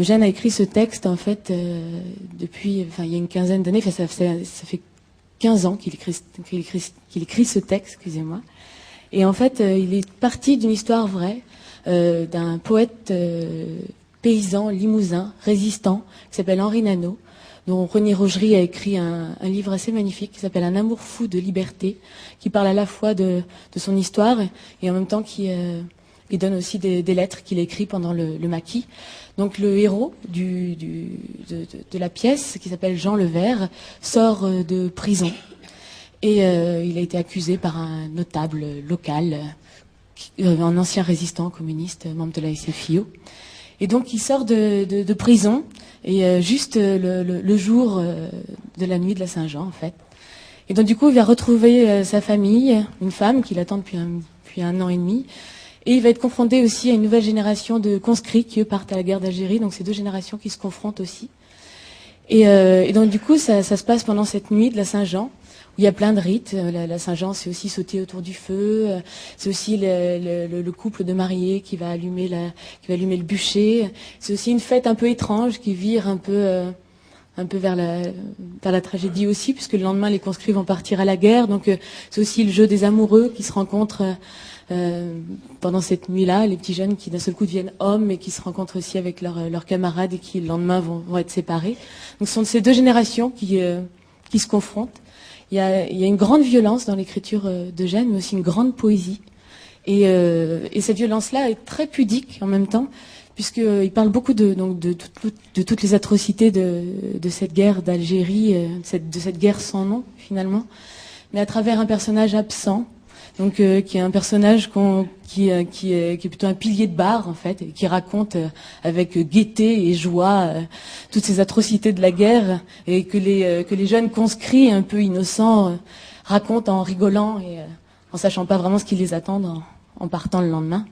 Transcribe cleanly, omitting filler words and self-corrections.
Jeanne a écrit ce texte en fait depuis, enfin il y a une quinzaine d'années, ça fait 15 ans qu'il écrit ce texte, excusez-moi. Et en fait, il est parti d'une histoire vraie d'un poète paysan limousin, résistant, qui s'appelle Henri Nano, dont René Rogerie a écrit un livre assez magnifique qui s'appelle Un amour fou de liberté, qui parle à la fois de son histoire et en même temps qui donne aussi des lettres qu'il a écrites pendant le maquis. Donc le héros de la pièce, qui s'appelle Jean Levert, sort de prison et il a été accusé par un notable local, un ancien résistant communiste, membre de la SFIO. Et donc il sort de prison et juste le jour de la nuit de la Saint-Jean en fait. Et donc du coup il va retrouver sa famille, une femme qu'il attend depuis un an et demi. Et il va être confronté aussi à une nouvelle génération de conscrits qui eux partent à la guerre d'Algérie. Donc c'est deux générations qui se confrontent aussi. Et donc du coup ça se passe pendant cette nuit de la Saint-Jean, où il y a plein de rites. La Saint-Jean, c'est aussi sauter autour du feu. C'est aussi le couple de mariés qui va allumer le bûcher. C'est aussi une fête un peu étrange qui vire un peu vers la tragédie aussi, puisque le lendemain les conscrits vont partir à la guerre. Donc c'est aussi le jeu des amoureux qui se rencontrent pendant cette nuit-là, les petits jeunes qui d'un seul coup deviennent hommes et qui se rencontrent aussi avec leurs camarades et qui le lendemain vont être séparés. Donc ce sont ces deux générations qui se confrontent. Il y a une grande violence dans l'écriture de Jeanne, mais aussi une grande poésie. Et cette violence-là est très pudique en même temps, puisqu'il parle beaucoup de toutes les atrocités de cette guerre d'Algérie, de cette guerre sans nom finalement, mais à travers un personnage absent, donc qui est un personnage qui est plutôt un pilier de bar en fait, et qui raconte avec gaieté et joie toutes ces atrocités de la guerre, et que les jeunes conscrits un peu innocents racontent en rigolant et en sachant pas vraiment ce qui les attend en partant le lendemain.